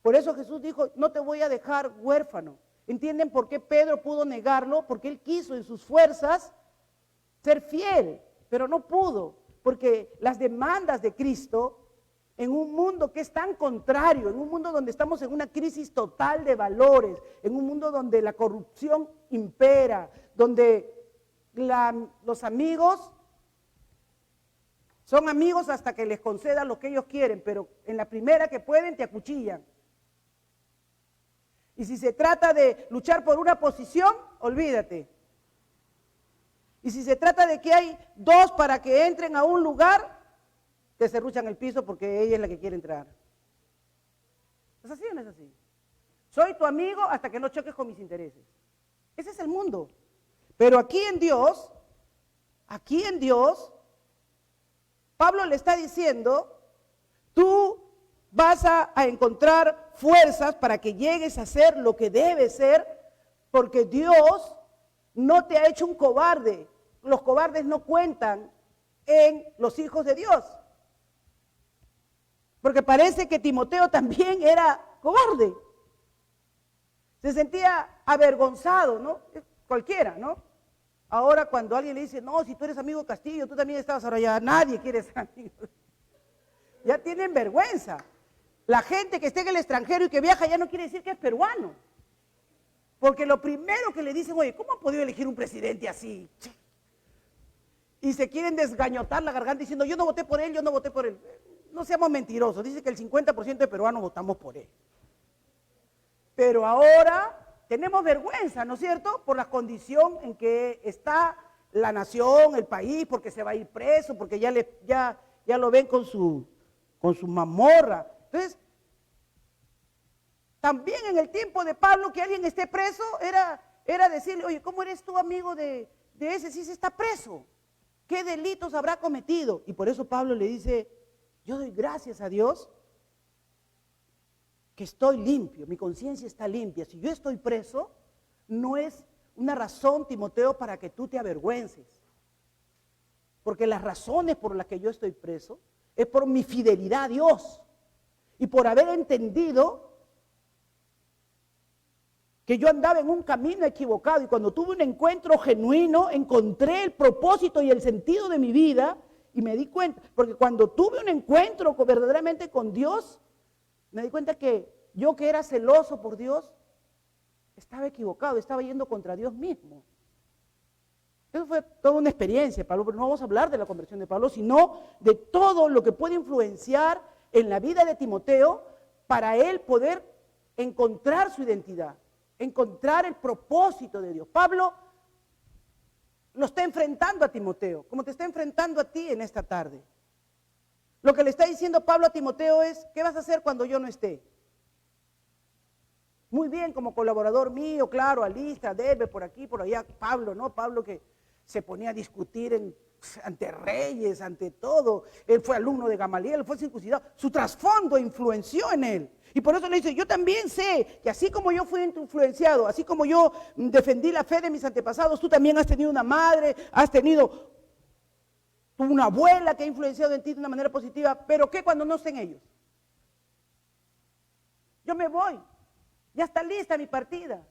Por eso Jesús dijo, no te voy a dejar huérfano. ¿Entienden por qué Pedro pudo negarlo? Porque él quiso en sus fuerzas ser fiel, pero no pudo, porque las demandas de Cristo, en un mundo que es tan contrario, en un mundo donde estamos en una crisis total de valores, en un mundo donde la corrupción impera, donde los amigos son amigos hasta que les concedan lo que ellos quieren, pero en la primera que pueden te acuchillan. Y si se trata de luchar por una posición, olvídate. Y si se trata de que hay dos para que entren a un lugar, te serruchan el piso porque ella es la que quiere entrar. ¿Es así o no es así? Soy tu amigo hasta que no choques con mis intereses. Ese es el mundo. Pero aquí en Dios, Pablo le está diciendo, tú vas a encontrar fuerzas para que llegues a ser lo que debes ser, porque Dios no te ha hecho un cobarde. Los cobardes no cuentan en los hijos de Dios. Porque parece que Timoteo también era cobarde. Se sentía avergonzado, ¿no? Cualquiera, ¿no? Ahora cuando alguien le dice, no, si tú eres amigo de Castillo, tú también estabas, ahora ya nadie quiere ser amigo. Ya tienen vergüenza. La gente que está en el extranjero y que viaja ya no quiere decir que es peruano. Porque lo primero que le dicen, oye, ¿cómo ha podido elegir un presidente así? Y se quieren desgañotar la garganta diciendo, yo no voté por él, yo no voté por él. No seamos mentirosos, dice que el 50% de peruanos votamos por él. Pero ahora tenemos vergüenza, ¿no es cierto? Por la condición en que está la nación, el país, porque se va a ir preso, porque ya lo ven con su mazmorra. Entonces, también en el tiempo de Pablo que alguien esté preso era decirle, oye, ¿cómo eres tú amigo de ese si se está preso? ¿Qué delitos habrá cometido? Y por eso Pablo le dice, yo doy gracias a Dios que estoy limpio, mi conciencia está limpia. Si yo estoy preso, no es una razón, Timoteo, para que tú te avergüences. Porque las razones por las que yo estoy preso es por mi fidelidad a Dios. y por haber entendido que yo andaba en un camino equivocado, y cuando tuve un encuentro genuino, encontré el propósito y el sentido de mi vida, y me di cuenta, porque cuando tuve un encuentro verdaderamente con Dios, me di cuenta que yo, que era celoso por Dios, estaba equivocado, estaba yendo contra Dios mismo. Eso fue toda una experiencia, Pablo, pero no vamos a hablar de la conversión de Pablo, sino de todo lo que puede influenciar en la vida de Timoteo para él poder encontrar su identidad, encontrar el propósito de Dios. Pablo lo está enfrentando a Timoteo, como te está enfrentando a ti en esta tarde. Lo que le está diciendo Pablo a Timoteo es: ¿qué vas a hacer cuando yo no esté? Muy bien, como colaborador mío, claro, alista, debe, por aquí, por allá. Pablo, ¿no? Pablo que se ponía a discutir ante reyes, ante todo. Él fue alumno de Gamaliel, fue circuncidado. Su trasfondo influenció en él. Y por eso le dice: yo también sé que así como yo fui influenciado, así como yo defendí la fe de mis antepasados, tú también has tenido una madre, has tenido una abuela que ha influenciado en ti de una manera positiva. ¿Pero qué cuando no estén ellos? Yo me voy. Ya está lista mi partida,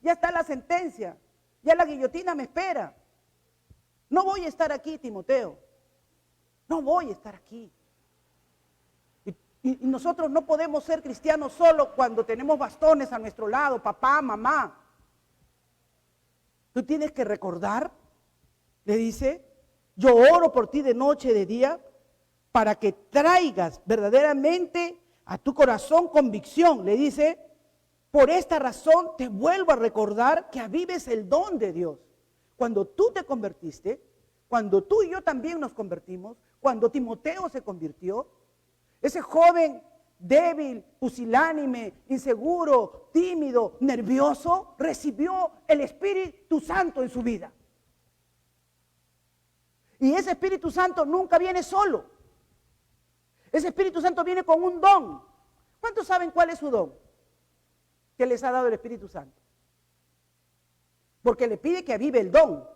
ya está la sentencia, ya la guillotina me espera. No voy a estar aquí, Timoteo, no voy a estar aquí. Y nosotros no podemos ser cristianos solo cuando tenemos bastones a nuestro lado, papá, mamá. Tú tienes que recordar, le dice: yo oro por ti de noche y de día, para que traigas verdaderamente a tu corazón convicción. Le dice: por esta razón te vuelvo a recordar que avives el don de Dios. Cuando tú te convertiste, cuando tú y yo también nos convertimos, cuando Timoteo se convirtió, ese joven débil, pusilánime, inseguro, tímido, nervioso, recibió el Espíritu Santo en su vida. Y ese Espíritu Santo nunca viene solo. Ese Espíritu Santo viene con un don. ¿Cuántos saben cuál es su don que les ha dado el Espíritu Santo? Porque le pide que avive el don.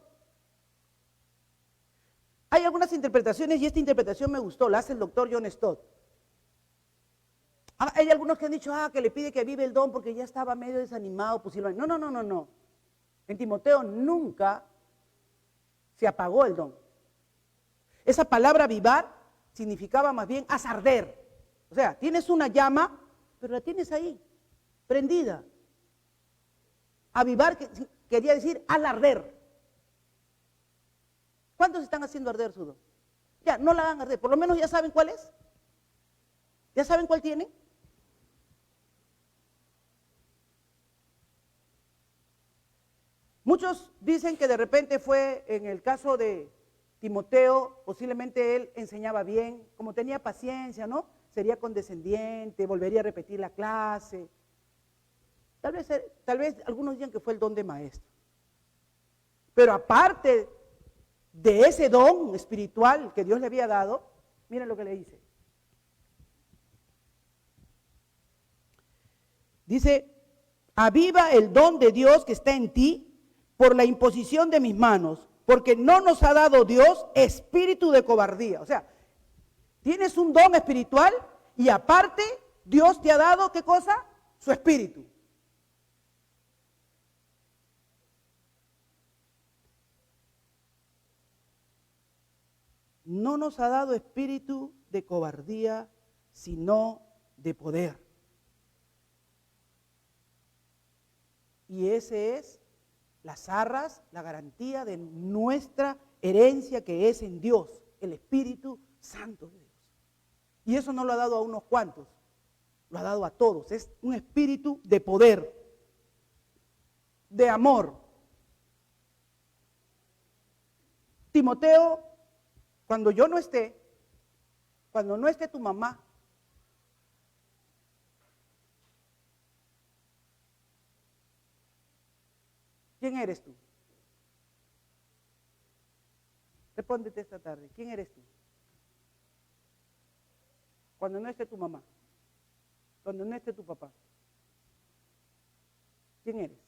Hay algunas interpretaciones, y esta interpretación me gustó, la hace el doctor John Stott. Hay algunos que han dicho: que le pide que avive el don porque ya estaba medio desanimado, posiblemente. No. En Timoteo nunca se apagó el don. Esa palabra avivar significaba más bien haz arder. O sea, tienes una llama, pero la tienes ahí, prendida. Avivar quería decir al arder. ¿Cuántos están haciendo arder su don? Ya, no la hagan arder, por lo menos ya saben cuál es. ¿Ya saben cuál tienen? Muchos dicen que de repente fue en el caso de Timoteo, posiblemente él enseñaba bien, como tenía paciencia, ¿no? Sería condescendiente, volvería a repetir la clase. Tal vez algunos digan que fue el don de maestro. Pero aparte de ese don espiritual que Dios le había dado, miren lo que le dice. Dice: aviva el don de Dios que está en ti por la imposición de mis manos, porque no nos ha dado Dios espíritu de cobardía. O sea, tienes un don espiritual y aparte Dios te ha dado, ¿qué cosa? Su espíritu. No nos ha dado espíritu de cobardía, sino de poder. Y ese es las arras, la garantía de nuestra herencia que es en Dios, el Espíritu Santo de Dios. Y eso no lo ha dado a unos cuantos, lo ha dado a todos. Es un espíritu de poder, de amor. Timoteo, cuando yo no esté, cuando no esté tu mamá, ¿quién eres tú? Respóndete esta tarde, ¿quién eres tú? Cuando no esté tu mamá, cuando no esté tu papá, ¿quién eres?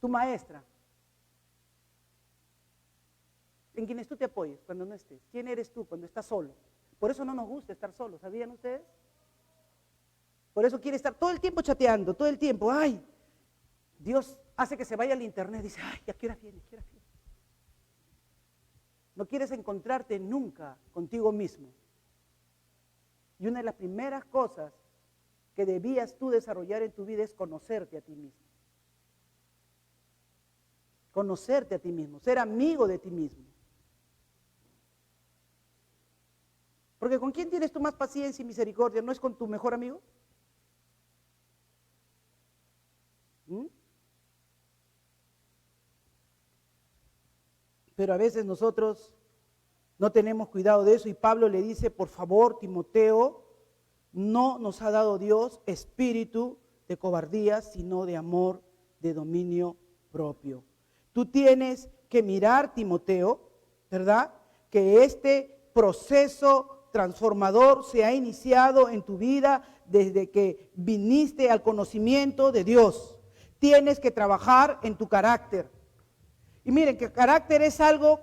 Tu maestra, en quienes tú te apoyes cuando no estés. ¿Quién eres tú cuando estás solo? Por eso no nos gusta estar solos, ¿sabían ustedes? Por eso quiere estar todo el tiempo chateando, todo el tiempo. Ay, Dios hace que se vaya al internet, dice, ay, ¿a qué hora viene? ¿A qué hora viene? No quieres encontrarte nunca contigo mismo. Y una de las primeras cosas que debías tú desarrollar en tu vida es conocerte a ti mismo. Conocerte a ti mismo, ser amigo de ti mismo. Porque ¿con quién tienes tú más paciencia y misericordia? ¿No es con tu mejor amigo? Pero a veces nosotros no tenemos cuidado de eso y Pablo le dice, por favor, Timoteo, no nos ha dado Dios espíritu de cobardía, sino de amor, de dominio propio. Tú tienes que mirar, Timoteo, ¿verdad? Que este proceso transformador se ha iniciado en tu vida desde que viniste al conocimiento de Dios. Tienes que trabajar en tu carácter. Y miren que carácter es algo,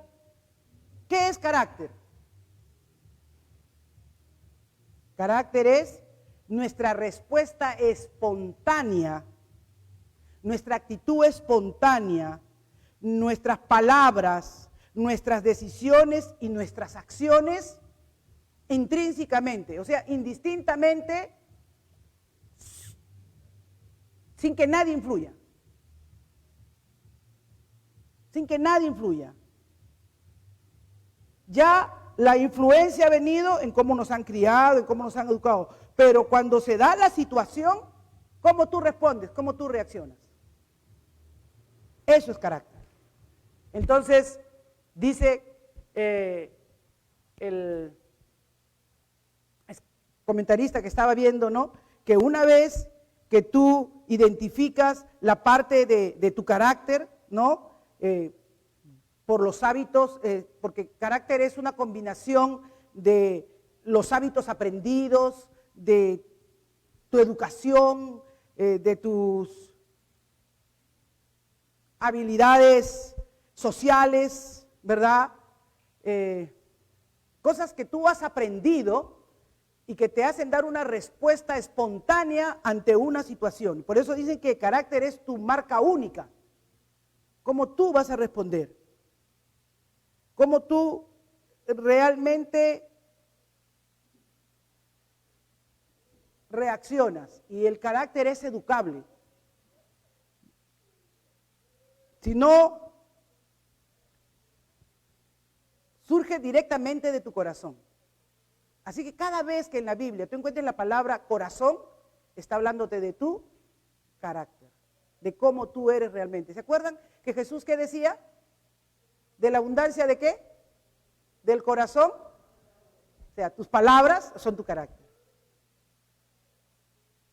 ¿qué es carácter? Carácter es nuestra respuesta espontánea, nuestra actitud espontánea, nuestras palabras, nuestras decisiones y nuestras acciones intrínsecamente, o sea, indistintamente, sin que nadie influya. Sin que nadie influya. Ya la influencia ha venido en cómo nos han criado, en cómo nos han educado, pero cuando se da la situación, ¿cómo tú respondes? ¿Cómo tú reaccionas? Eso es carácter. Entonces, dice el comentarista que estaba viendo, ¿no? Que una vez que tú identificas la parte de tu carácter, ¿no? Por los hábitos, porque carácter es una combinación de los hábitos aprendidos, de tu educación, de tus habilidades sociales, ¿verdad? Cosas que tú has aprendido y que te hacen dar una respuesta espontánea ante una situación. Por eso dicen que carácter es tu marca única. Cómo tú vas a responder, cómo tú realmente reaccionas. Y el carácter es educable. Si no, surge directamente de tu corazón. Así que cada vez que en la Biblia tú encuentres la palabra corazón, está hablándote de tu carácter, de cómo tú eres realmente. ¿Se acuerdan que Jesús qué decía? ¿De la abundancia de qué? ¿Del corazón? O sea, tus palabras son tu carácter.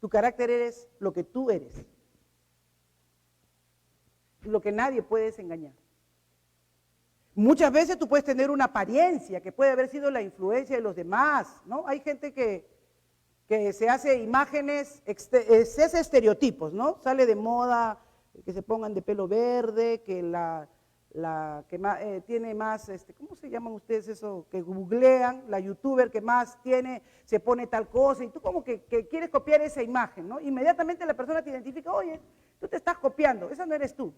Tu carácter eres lo que tú eres. Lo que nadie puede engañar. Muchas veces tú puedes tener una apariencia que puede haber sido la influencia de los demás, ¿no? Hay gente que se hace imágenes, se hace estereotipos, ¿no? Sale de moda que se pongan de pelo verde, que la que más, tiene más, ¿cómo se llaman ustedes eso? Que googlean, la youtuber que más tiene, se pone tal cosa, y tú como que quieres copiar esa imagen, ¿no? Inmediatamente la persona te identifica, oye, tú te estás copiando, esa no eres tú.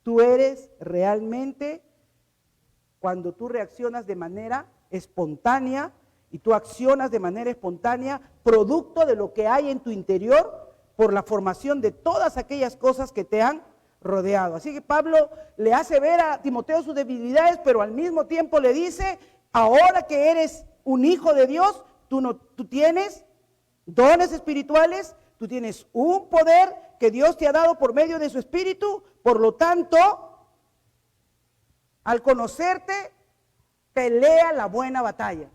Tú eres realmente cuando tú reaccionas de manera espontánea y tú accionas de manera espontánea, producto de lo que hay en tu interior por la formación de todas aquellas cosas que te han rodeado. Así que Pablo le hace ver a Timoteo sus debilidades, pero al mismo tiempo le dice, ahora que eres un hijo de Dios, tú tienes dones espirituales, tú tienes un poder que Dios te ha dado por medio de su espíritu, por lo tanto, al conocerte, pelea la buena batalla.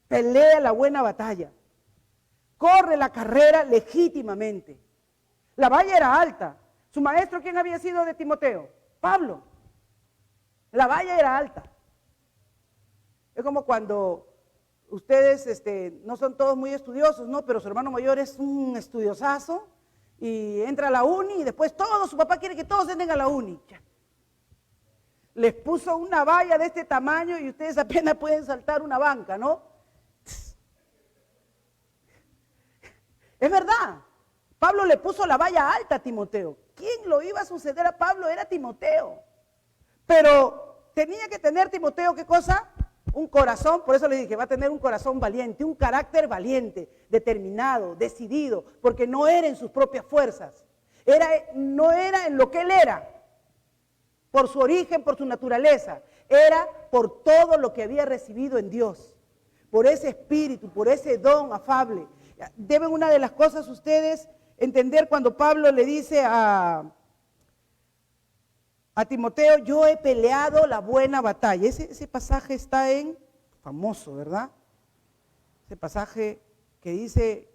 Pelea la buena batalla. Corre la carrera legítimamente. La valla era alta. ¿Su maestro quién había sido de Timoteo? Pablo. La valla era alta. Es como cuando ustedes no son todos muy estudiosos, ¿no? Pero su hermano mayor es un estudiosazo y entra a la uni y después su papá quiere que todos entren a la uni. Ya. les puso una valla de este tamaño y ustedes apenas pueden saltar una banca, ¿no? Es verdad, Pablo le puso la valla alta a Timoteo. ¿Quién lo iba a suceder a Pablo? Era Timoteo. Pero tenía que tener Timoteo, ¿qué cosa? Un corazón, por eso le dije, va a tener un corazón valiente, un carácter valiente, determinado, decidido, porque no era en sus propias fuerzas, no era en lo que él era, por su origen, por su naturaleza, era por todo lo que había recibido en Dios, por ese espíritu, por ese don afable. Deben una de las cosas ustedes entender cuando Pablo le dice a Timoteo, yo he peleado la buena batalla. Ese pasaje está famoso, ¿verdad? Ese pasaje que dice,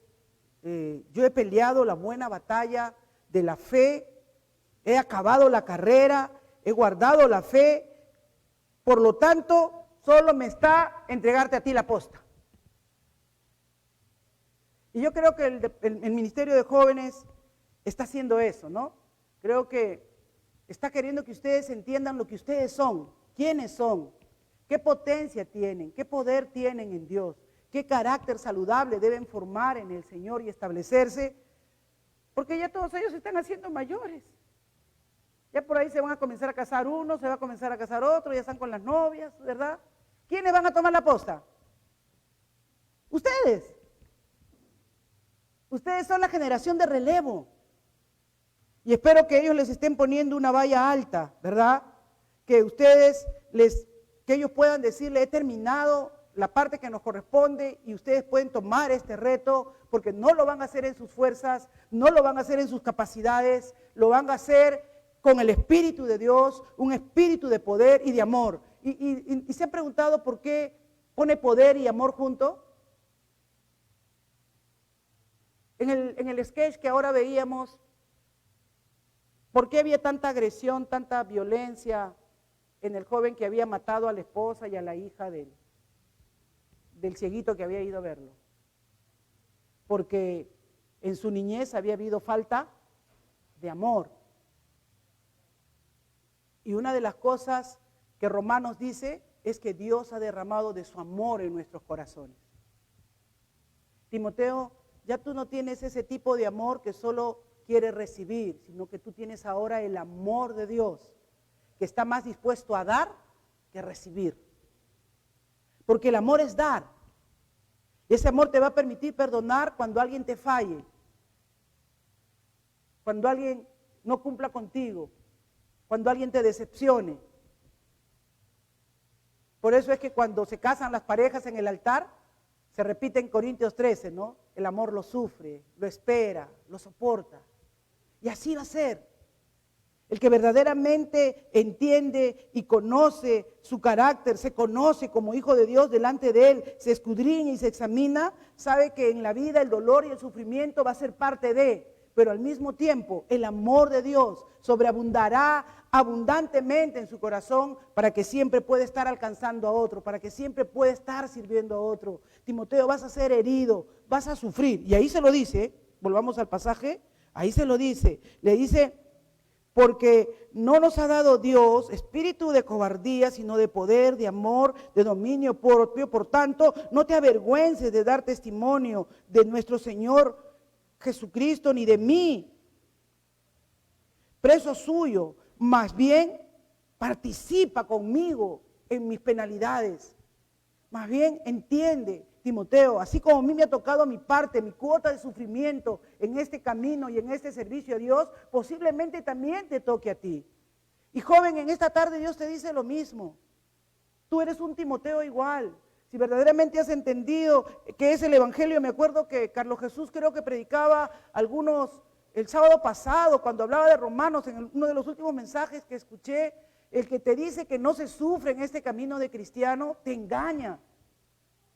yo he peleado la buena batalla de la fe, he acabado la carrera, he guardado la fe, por lo tanto, solo me está entregarte a ti la posta. Y yo creo que el Ministerio de Jóvenes está haciendo eso, ¿no? Creo que está queriendo que ustedes entiendan lo que ustedes son, quiénes son, qué potencia tienen, qué poder tienen en Dios, qué carácter saludable deben formar en el Señor y establecerse, porque ya todos ellos se están haciendo mayores. Ya por ahí se van a comenzar a casar uno, se va a comenzar a casar otro, ya están con las novias, ¿verdad? ¿Quiénes van a tomar la posta? Ustedes. Ustedes son la generación de relevo. Y espero que ellos les estén poniendo una valla alta, ¿verdad? Que que ellos puedan decirle, he terminado la parte que nos corresponde y ustedes pueden tomar este reto porque no lo van a hacer en sus fuerzas, no lo van a hacer en sus capacidades, lo van a hacer con el Espíritu de Dios, un espíritu de poder y de amor. Y se han preguntado por qué pone poder y amor junto. En el sketch que ahora veíamos, ¿por qué había tanta agresión, tanta violencia en el joven que había matado a la esposa y a la hija del cieguito que había ido a verlo? Porque en su niñez había habido falta de amor. Y una de las cosas que Romanos dice es que Dios ha derramado de su amor en nuestros corazones. Timoteo, ya tú no tienes ese tipo de amor que solo quiere recibir, sino que tú tienes ahora el amor de Dios, que está más dispuesto a dar que a recibir. Porque el amor es dar. Y ese amor te va a permitir perdonar cuando alguien te falle, cuando alguien no cumpla contigo, cuando alguien te decepcione. Por eso es que cuando se casan las parejas en el altar, se repite en Corintios 13, ¿no? El amor lo sufre, lo espera, lo soporta. Y así va a ser. El que verdaderamente entiende y conoce su carácter, se conoce como hijo de Dios delante de Él, se escudriña y se examina, sabe que en la vida el dolor y el sufrimiento va a ser parte de, pero al mismo tiempo el amor de Dios sobreabundará abundantemente en su corazón para que siempre pueda estar alcanzando a otro, para que siempre pueda estar sirviendo a otro. Timoteo, vas a ser herido, vas a sufrir. Y ahí se lo dice, volvamos al pasaje, ahí se lo dice, le dice, porque no nos ha dado Dios espíritu de cobardía, sino de poder, de amor, de dominio propio. Por tanto, no te avergüences de dar testimonio de nuestro Señor Jesucristo, ni de mí, preso suyo. Más bien, participa conmigo en mis penalidades. Más bien, entiende, Timoteo, así como a mí me ha tocado mi parte, mi cuota de sufrimiento en este camino y en este servicio a Dios, posiblemente también te toque a ti. Y joven, en esta tarde Dios te dice lo mismo. Tú eres un Timoteo igual. Si verdaderamente has entendido qué es el Evangelio, me acuerdo que Carlos Jesús creo que predicaba el sábado pasado, cuando hablaba de Romanos, en uno de los últimos mensajes que escuché, el que te dice que no se sufre en este camino de cristiano, te engaña.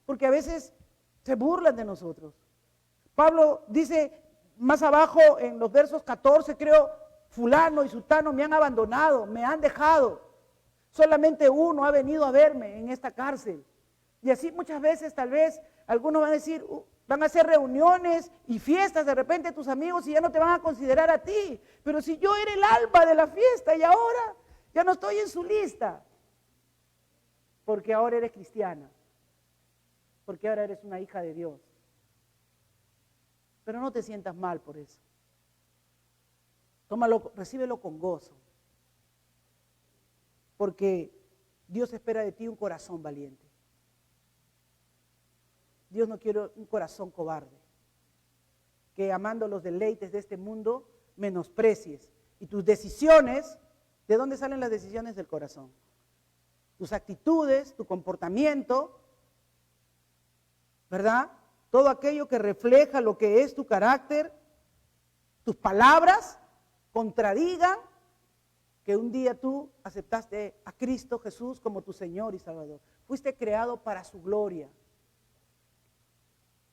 Porque a veces se burlan de nosotros. Pablo dice más abajo en los versos 14, creo, fulano y sutano me han abandonado, me han dejado. Solamente uno ha venido a verme en esta cárcel. Y así muchas veces tal vez algunos van a decir, van a hacer reuniones y fiestas de repente tus amigos y ya no te van a considerar a ti. Pero si yo era el alma de la fiesta y ahora Ya no estoy en su lista. Porque ahora eres cristiana. Porque ahora eres una hija de Dios. Pero no te sientas mal por eso. Tómalo, recíbelo con gozo. Porque Dios espera de ti un corazón valiente. Dios no quiere un corazón cobarde. Que amando los deleites de este mundo, menosprecies. Y tus decisiones, ¿de dónde salen las decisiones? Del corazón. Tus actitudes, tu comportamiento, ¿verdad? Todo aquello que refleja lo que es tu carácter, tus palabras, contradigan que un día tú aceptaste a Cristo Jesús como tu Señor y Salvador. Fuiste creado para su gloria.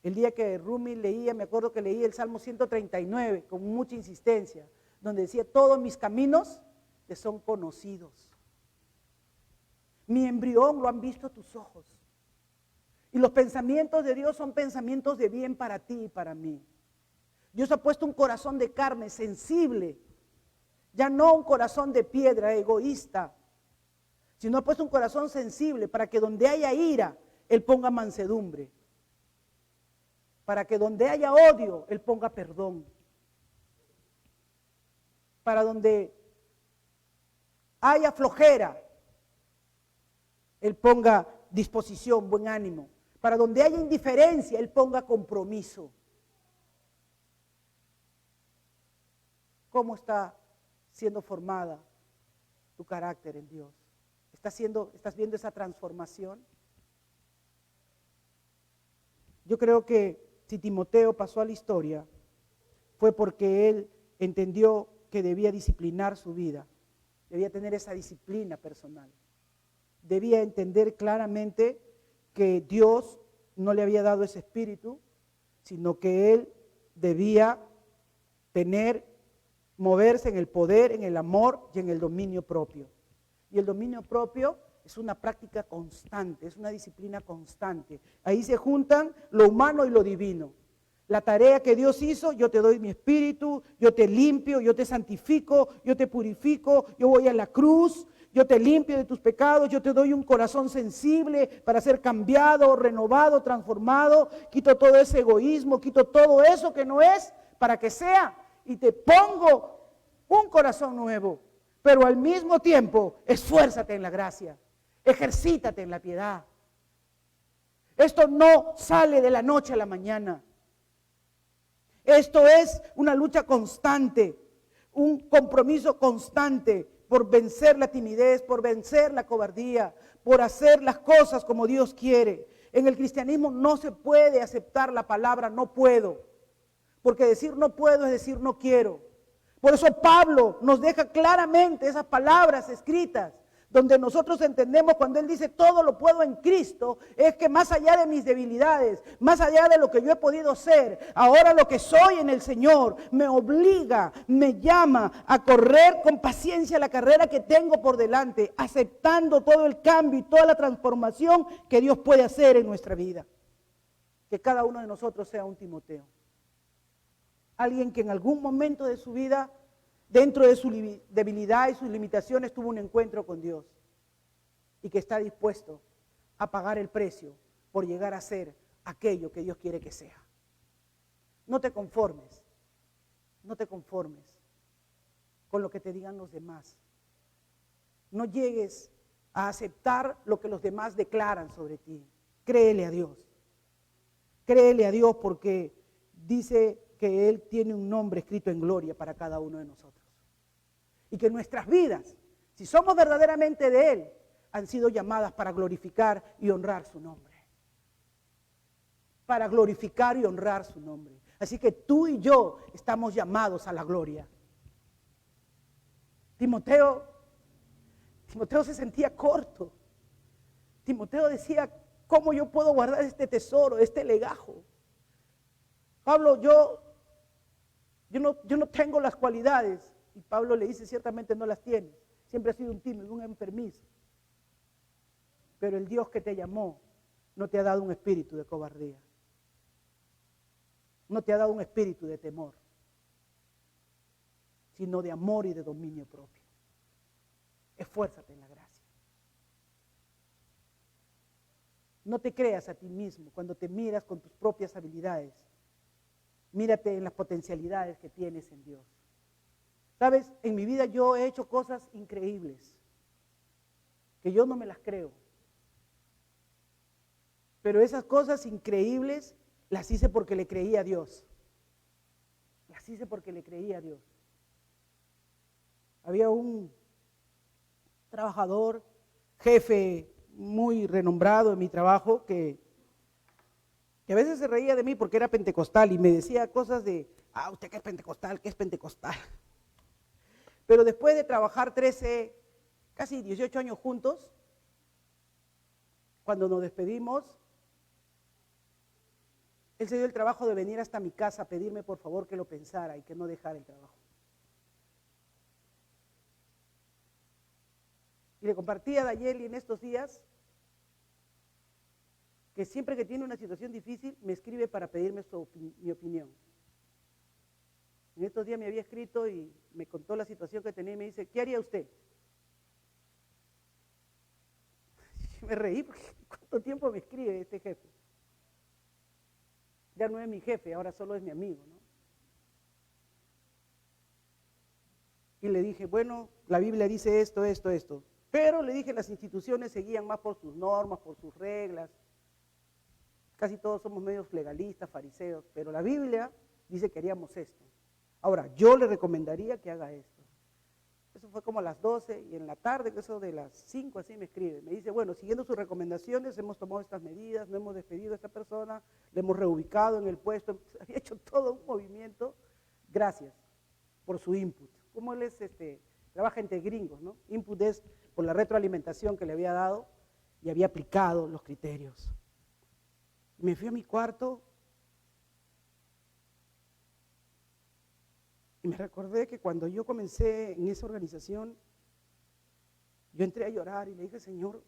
El día que Rumi leía, me acuerdo que leí el Salmo 139 con mucha insistencia, donde decía, todos mis caminos te son conocidos. Mi embrión lo han visto tus ojos. Y los pensamientos de Dios son pensamientos de bien para ti y para mí. Dios ha puesto un corazón de carne sensible, ya no un corazón de piedra egoísta, sino ha puesto un corazón sensible para que donde haya ira, Él ponga mansedumbre. Para que donde haya odio, Él ponga perdón. Para donde haya flojera, Él ponga disposición, buen ánimo. Para donde haya indiferencia, Él ponga compromiso. ¿Cómo está siendo formada tu carácter en Dios? ¿Estás viendo esa transformación? Yo creo que si Timoteo pasó a la historia, fue porque él entendió que debía disciplinar su vida, debía tener esa disciplina personal, debía entender claramente que Dios no le había dado ese espíritu, sino que él debía moverse en el poder, en el amor y en el dominio propio. Y el dominio propio es una práctica constante, es una disciplina constante. Ahí se juntan lo humano y lo divino. La tarea que Dios hizo, yo te doy mi espíritu, yo te limpio, yo te santifico, yo te purifico, yo voy a la cruz, yo te limpio de tus pecados, yo te doy un corazón sensible para ser cambiado, renovado, transformado, quito todo ese egoísmo, quito todo eso que no es para que sea y te pongo un corazón nuevo, pero al mismo tiempo esfuérzate en la gracia, ejercítate en la piedad. Esto no sale de la noche a la mañana. Esto es una lucha constante, un compromiso constante por vencer la timidez, por vencer la cobardía, por hacer las cosas como Dios quiere. En el cristianismo no se puede aceptar la palabra no puedo, porque decir no puedo es decir no quiero. Por eso Pablo nos deja claramente esas palabras escritas, donde nosotros entendemos cuando él dice todo lo puedo en Cristo, es que más allá de mis debilidades, más allá de lo que yo he podido ser, ahora lo que soy en el Señor me obliga, me llama a correr con paciencia la carrera que tengo por delante, aceptando todo el cambio y toda la transformación que Dios puede hacer en nuestra vida. Que cada uno de nosotros sea un Timoteo. Alguien que en algún momento de su vida, dentro de su debilidad y sus limitaciones, tuvo un encuentro con Dios y que está dispuesto a pagar el precio por llegar a ser aquello que Dios quiere que sea. No te conformes con lo que te digan los demás. No llegues a aceptar lo que los demás declaran sobre ti. Créele a Dios. Créele a Dios porque dice que Él tiene un nombre escrito en gloria para cada uno de nosotros. Y que nuestras vidas, si somos verdaderamente de Él, han sido llamadas para glorificar y honrar su nombre. Para glorificar y honrar su nombre. Así que tú y yo estamos llamados a la gloria. Timoteo se sentía corto. Timoteo decía, ¿cómo yo puedo guardar este tesoro, este legajo? Pablo, yo no tengo las cualidades. Y Pablo le dice, ciertamente no las tienes. Siempre has sido un tímido, un enfermizo. Pero el Dios que te llamó no te ha dado un espíritu de cobardía. No te ha dado un espíritu de temor, sino de amor y de dominio propio. Esfuérzate en la gracia. No te creas a ti mismo cuando te miras con tus propias habilidades. Mírate en las potencialidades que tienes en Dios. ¿Sabes? En mi vida yo he hecho cosas increíbles, que yo no me las creo. Pero esas cosas increíbles las hice porque le creí a Dios. Las hice porque le creí a Dios. Había un trabajador, jefe muy renombrado en mi trabajo, que a veces se reía de mí porque era pentecostal y me decía cosas de, usted que es pentecostal, ¿qué es pentecostal? Pero después de trabajar 13, casi 18 años juntos, cuando nos despedimos, él se dio el trabajo de venir hasta mi casa a pedirme por favor que lo pensara y que no dejara el trabajo. Y le compartí a Dayeli en estos días que siempre que tiene una situación difícil me escribe para pedirme mi opinión. En estos días me había escrito y me contó la situación que tenía y me dice, ¿qué haría usted? Y me reí porque ¿cuánto tiempo me escribe este jefe? Ya no es mi jefe, ahora solo es mi amigo, ¿no? Y le dije, bueno, la Biblia dice esto, esto, esto. Pero le dije, las instituciones seguían más por sus normas, por sus reglas. Casi todos somos medios legalistas, fariseos, pero la Biblia dice que haríamos esto. Ahora, yo le recomendaría que haga esto. Eso fue como a las 12 y en la tarde, que eso de las 5 así me escribe. Me dice, bueno, siguiendo sus recomendaciones hemos tomado estas medidas, no hemos despedido a esta persona, le hemos reubicado en el puesto, había hecho todo un movimiento. Gracias por su input. Como él es, trabaja entre gringos, ¿no? Input es por la retroalimentación que le había dado y había aplicado los criterios. Me fui a mi cuarto y me recordé que cuando yo comencé en esa organización, yo entré a llorar y le dije, Señor,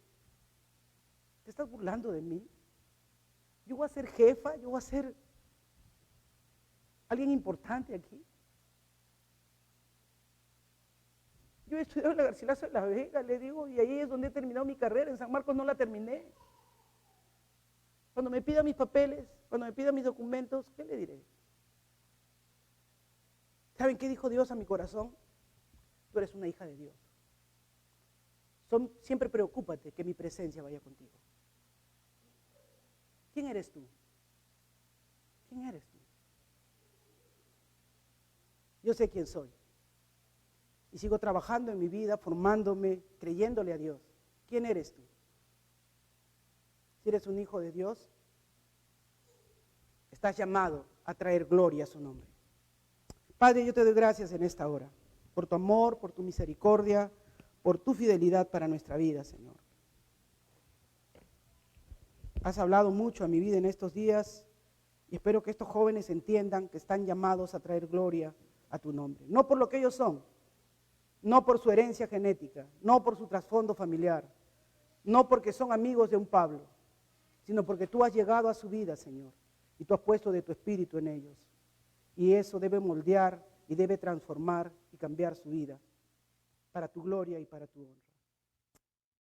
¿te estás burlando de mí? Yo voy a ser jefa, yo voy a ser alguien importante aquí. Yo he estudiado en la Garcilaso de la Vega, le digo, y ahí es donde he terminado mi carrera. En San Marcos no la terminé. Cuando me pida mis papeles, cuando me pida mis documentos, ¿qué le diré? ¿Saben qué dijo Dios a mi corazón? Tú eres una hija de Dios. Siempre preocúpate que mi presencia vaya contigo. ¿Quién eres tú? ¿Quién eres tú? Yo sé quién soy. Y sigo trabajando en mi vida, formándome, creyéndole a Dios. ¿Quién eres tú? Si eres un hijo de Dios, estás llamado a traer gloria a su nombre. Padre, yo te doy gracias en esta hora, por tu amor, por tu misericordia, por tu fidelidad para nuestra vida, Señor. Has hablado mucho a mi vida en estos días y espero que estos jóvenes entiendan que están llamados a traer gloria a tu nombre. No por lo que ellos son, no por su herencia genética, no por su trasfondo familiar, no porque son amigos de un Pablo, sino porque tú has llegado a su vida, Señor, y tú has puesto de tu espíritu en ellos. Y eso debe moldear y debe transformar y cambiar su vida para tu gloria y para tu honra.